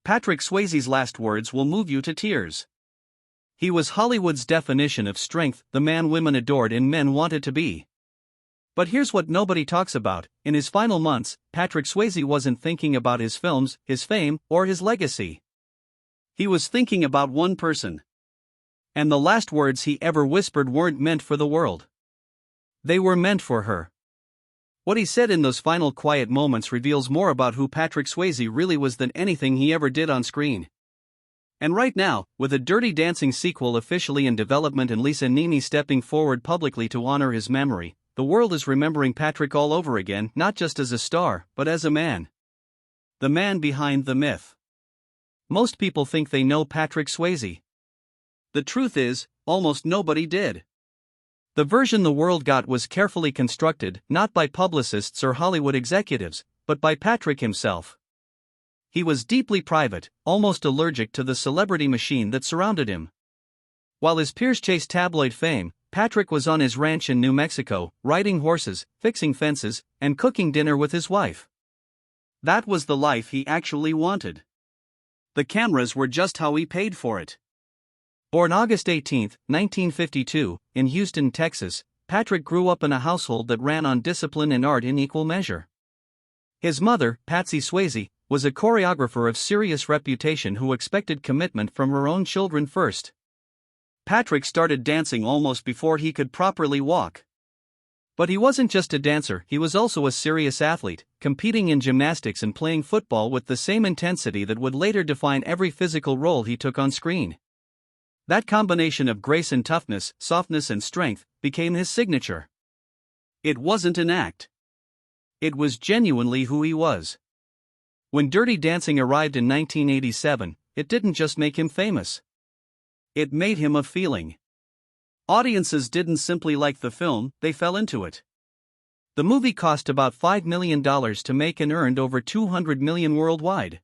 Patrick Swayze's last words will move you to tears. He was Hollywood's definition of strength, the man women adored and men wanted to be. But here's what nobody talks about: in his final months, Patrick Swayze wasn't thinking about his films, his fame, or his legacy. He was thinking about one person. And the last words he ever whispered weren't meant for the world. They were meant for her. What he said in those final quiet moments reveals more about who Patrick Swayze really was than anything he ever did on screen. And right now, with a Dirty Dancing sequel officially in development and Lisa Nimi stepping forward publicly to honor his memory, the world is remembering Patrick all over again, not just as a star, but as a man. The man behind the myth. Most people think they know Patrick Swayze. The truth is, almost nobody did. The version the world got was carefully constructed, not by publicists or Hollywood executives, but by Patrick himself. He was deeply private, almost allergic to the celebrity machine that surrounded him. While his peers chased tabloid fame, Patrick was on his ranch in New Mexico, riding horses, fixing fences, and cooking dinner with his wife. That was the life he actually wanted. The cameras were just how he paid for it. Born August 18, 1952, in Houston, Texas, Patrick grew up in a household that ran on discipline and art in equal measure. His mother, Patsy Swayze, was a choreographer of serious reputation who expected commitment from her own children first. Patrick started dancing almost before he could properly walk. But he wasn't just a dancer, he was also a serious athlete, competing in gymnastics and playing football with the same intensity that would later define every physical role he took on screen. That combination of grace and toughness, softness and strength, became his signature. It wasn't an act. It was genuinely who he was. When Dirty Dancing arrived in 1987, it didn't just make him famous. It made him a feeling. Audiences didn't simply like the film, they fell into it. The movie cost about $5 million to make and earned over $200 million worldwide.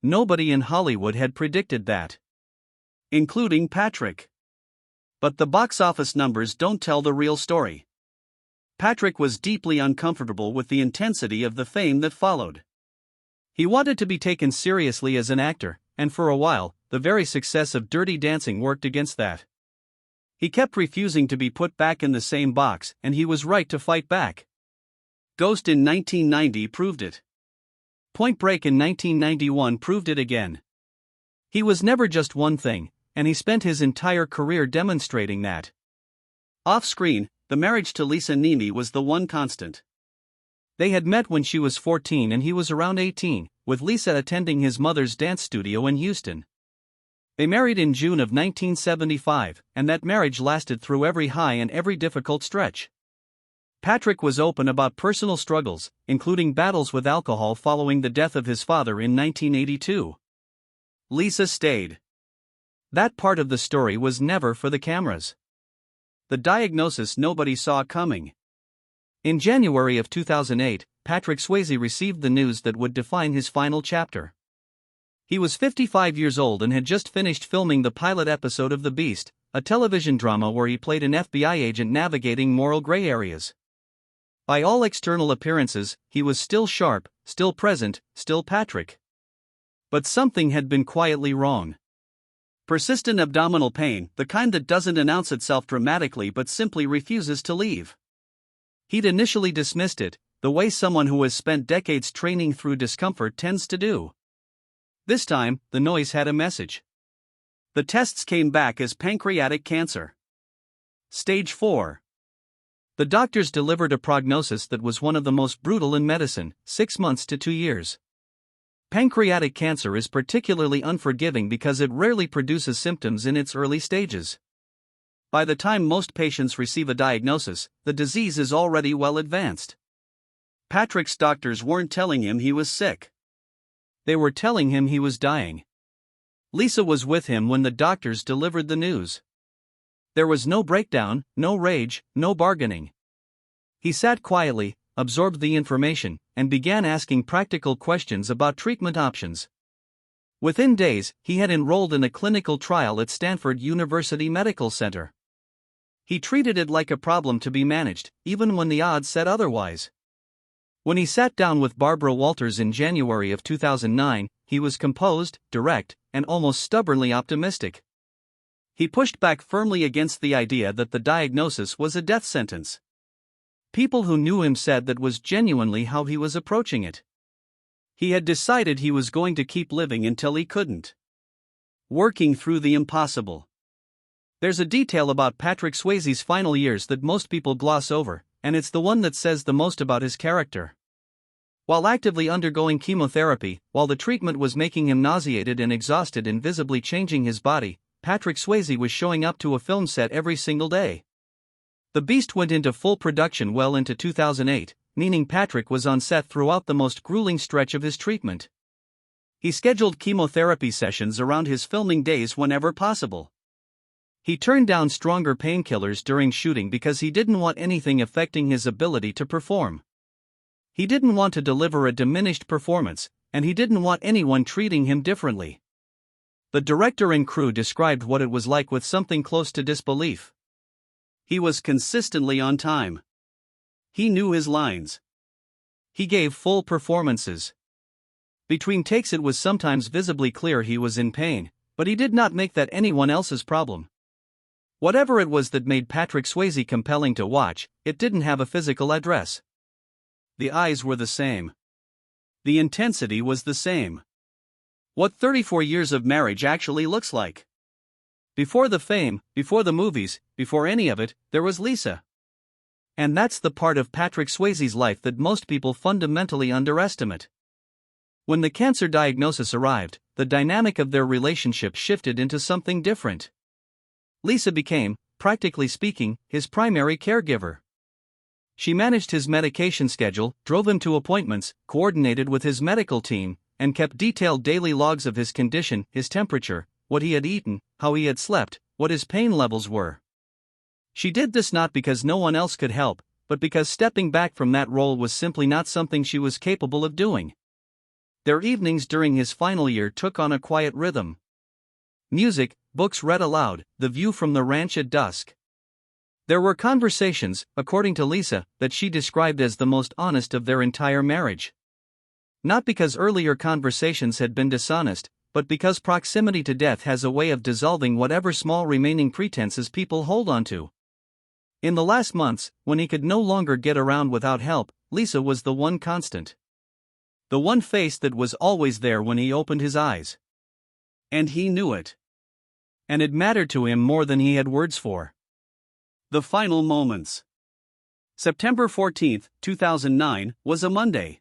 Nobody in Hollywood had predicted that. Including Patrick. But the box office numbers don't tell the real story. Patrick was deeply uncomfortable with the intensity of the fame that followed. He wanted to be taken seriously as an actor, and for a while, the very success of Dirty Dancing worked against that. He kept refusing to be put back in the same box, and he was right to fight back. Ghost in 1990 proved it. Point Break in 1991 proved it again. He was never just one thing, and he spent his entire career demonstrating that. Off-screen, the marriage to Lisa Nimi was the one constant. They had met when she was 14 and he was around 18, with Lisa attending his mother's dance studio in Houston. They married in June of 1975, and that marriage lasted through every high and every difficult stretch. Patrick was open about personal struggles, including battles with alcohol following the death of his father in 1982. Lisa stayed. That part of the story was never for the cameras. The diagnosis nobody saw coming. In January of 2008, Patrick Swayze received the news that would define his final chapter. He was 55 years old and had just finished filming the pilot episode of The Beast, a television drama where he played an FBI agent navigating moral gray areas. By all external appearances, he was still sharp, still present, still Patrick. But something had been quietly wrong. Persistent abdominal pain, the kind that doesn't announce itself dramatically but simply refuses to leave. He'd initially dismissed it, the way someone who has spent decades training through discomfort tends to do. This time, the noise had a message. The tests came back as pancreatic cancer. Stage 4. The doctors delivered a prognosis that was one of the most brutal in medicine: 6 months to 2 years. Pancreatic cancer is particularly unforgiving because it rarely produces symptoms in its early stages. By the time most patients receive a diagnosis, the disease is already well advanced. Patrick's doctors weren't telling him he was sick. They were telling him he was dying. Lisa was with him when the doctors delivered the news. There was no breakdown, no rage, no bargaining. He sat quietly, absorbed the information, and began asking practical questions about treatment options. Within days, he had enrolled in a clinical trial at Stanford University Medical Center. He treated it like a problem to be managed, even when the odds said otherwise. When he sat down with Barbara Walters in January of 2009, he was composed, direct, and almost stubbornly optimistic. He pushed back firmly against the idea that the diagnosis was a death sentence. People who knew him said that was genuinely how he was approaching it. He had decided he was going to keep living until he couldn't. Working through the impossible. There's a detail about Patrick Swayze's final years that most people gloss over, and it's the one that says the most about his character. While actively undergoing chemotherapy, while the treatment was making him nauseated and exhausted and visibly changing his body, Patrick Swayze was showing up to a film set every single day. The Beast went into full production well into 2008, meaning Patrick was on set throughout the most grueling stretch of his treatment. He scheduled chemotherapy sessions around his filming days whenever possible. He turned down stronger painkillers during shooting because he didn't want anything affecting his ability to perform. He didn't want to deliver a diminished performance, and he didn't want anyone treating him differently. The director and crew described what it was like with something close to disbelief. He was consistently on time. He knew his lines. He gave full performances. Between takes it was sometimes visibly clear he was in pain, but he did not make that anyone else's problem. Whatever it was that made Patrick Swayze compelling to watch, it didn't have a physical address. The eyes were the same. The intensity was the same. What 34 years of marriage actually looks like. Before the fame, before the movies, before any of it, there was Lisa. And that's the part of Patrick Swayze's life that most people fundamentally underestimate. When the cancer diagnosis arrived, the dynamic of their relationship shifted into something different. Lisa became, practically speaking, his primary caregiver. She managed his medication schedule, drove him to appointments, coordinated with his medical team, and kept detailed daily logs of his condition, his temperature, what he had eaten, how he had slept, what his pain levels were. She did this not because no one else could help, but because stepping back from that role was simply not something she was capable of doing. Their evenings during his final year took on a quiet rhythm. Music, books read aloud, the view from the ranch at dusk. There were conversations, according to Lisa, that she described as the most honest of their entire marriage. Not because earlier conversations had been dishonest, but because proximity to death has a way of dissolving whatever small remaining pretenses people hold on to. In the last months, when he could no longer get around without help, Lisa was the one constant. The one face that was always there when he opened his eyes. And he knew it. And it mattered to him more than he had words for. The final moments. September 14, 2009, was a Monday.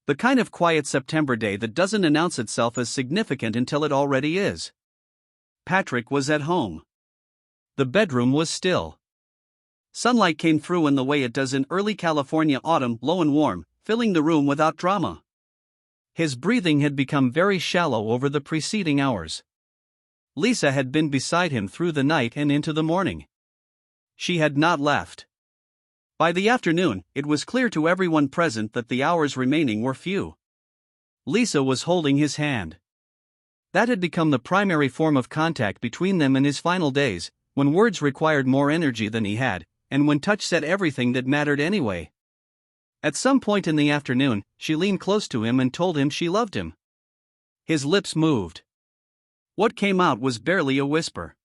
The kind of quiet September day that doesn't announce itself as significant until it already is. Patrick was at home. The bedroom was still. Sunlight came through in the way it does in early California autumn, low and warm, filling the room without drama. His breathing had become very shallow over the preceding hours. Lisa had been beside him through the night and into the morning. She had not left. By the afternoon, it was clear to everyone present that the hours remaining were few. Lisa was holding his hand. That had become the primary form of contact between them in his final days, when words required more energy than he had, and when touch said everything that mattered anyway. At some point in the afternoon, she leaned close to him and told him she loved him. His lips moved. What came out was barely a whisper.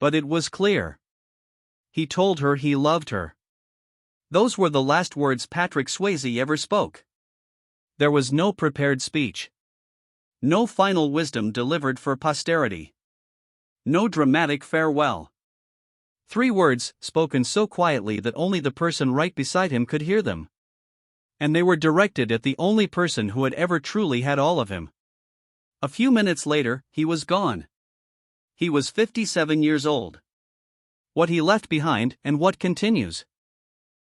But it was clear. He told her he loved her. Those were the last words Patrick Swayze ever spoke. There was no prepared speech. No final wisdom delivered for posterity. No dramatic farewell. 3 words, spoken so quietly that only the person right beside him could hear them. And they were directed at the only person who had ever truly had all of him. A few minutes later, he was gone. He was 57 years old. What he left behind, and what continues.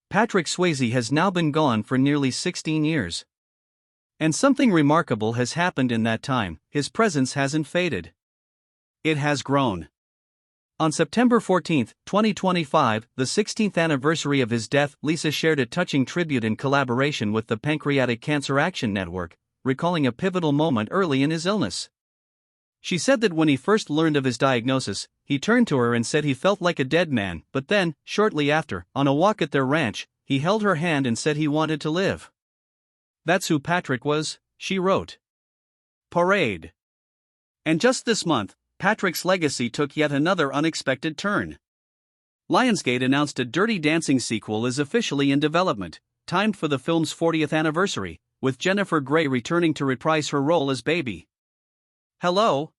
Patrick Swayze has now been gone for nearly 16 years. And something remarkable has happened in that time. His presence hasn't faded. It has grown. On September 14, 2025, the 16th anniversary of his death, Lisa shared a touching tribute in collaboration with the Pancreatic Cancer Action Network, recalling a pivotal moment early in his illness. She said that when he first learned of his diagnosis, he turned to her and said he felt like a dead man, but then, shortly after, on a walk at their ranch, he held her hand and said he wanted to live. That's who Patrick was, she wrote. Parade. And just this month, Patrick's legacy took yet another unexpected turn. Lionsgate announced a Dirty Dancing sequel is officially in development, timed for the film's 40th anniversary, with Jennifer Grey returning to reprise her role as Baby. Hello?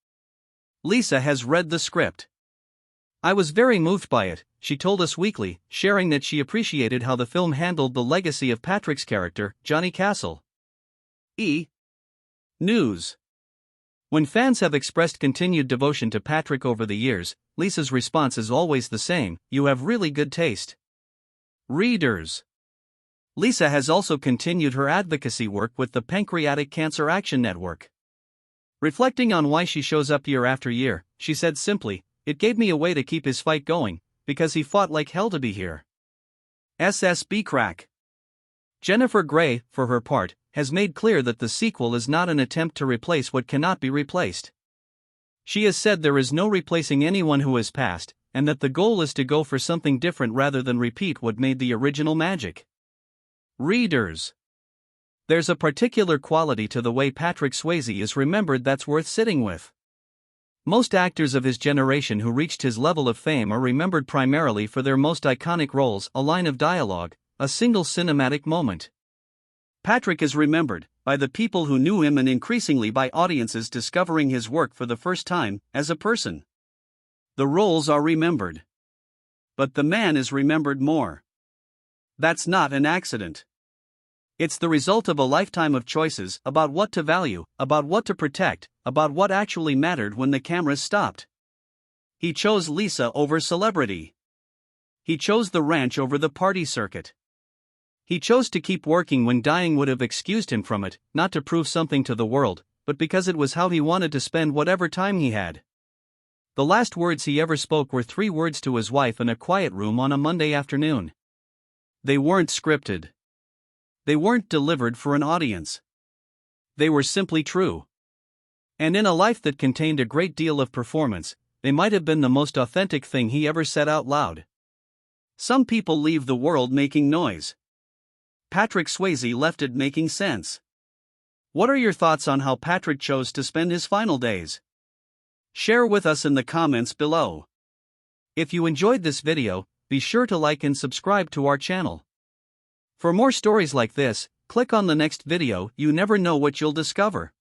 Lisa has read the script. I was very moved by it, she told Us Weekly, sharing that she appreciated how the film handled the legacy of Patrick's character, Johnny Castle. News. When fans have expressed continued devotion to Patrick over the years, Lisa's response is always the same: "You have really good taste." Readers. Lisa has also continued her advocacy work with the Pancreatic Cancer Action Network. Reflecting on why she shows up year after year, she said simply, "It gave me a way to keep his fight going, because he fought like hell to be here." SSB crack. Jennifer Grey, for her part, has made clear that the sequel is not an attempt to replace what cannot be replaced. She has said there is no replacing anyone who has passed, and that the goal is to go for something different rather than repeat what made the original magic. Readers. There's a particular quality to the way Patrick Swayze is remembered that's worth sitting with. Most actors of his generation who reached his level of fame are remembered primarily for their most iconic roles, a line of dialogue, a single cinematic moment. Patrick is remembered by the people who knew him and increasingly by audiences discovering his work for the first time as a person. The roles are remembered, but the man is remembered more. That's not an accident. It's the result of a lifetime of choices about what to value, about what to protect, about what actually mattered when the cameras stopped. He chose Lisa over celebrity. He chose the ranch over the party circuit. He chose to keep working when dying would have excused him from it, not to prove something to the world, but because it was how he wanted to spend whatever time he had. The last words he ever spoke were 3 words to his wife in a quiet room on a Monday afternoon. They weren't scripted. They weren't delivered for an audience. They were simply true. And in a life that contained a great deal of performance, they might have been the most authentic thing he ever said out loud. Some people leave the world making noise. Patrick Swayze left it making sense. What are your thoughts on how Patrick chose to spend his final days? Share with us in the comments below. If you enjoyed this video, be sure to like and subscribe to our channel. For more stories like this, click on the next video. You never know what you'll discover.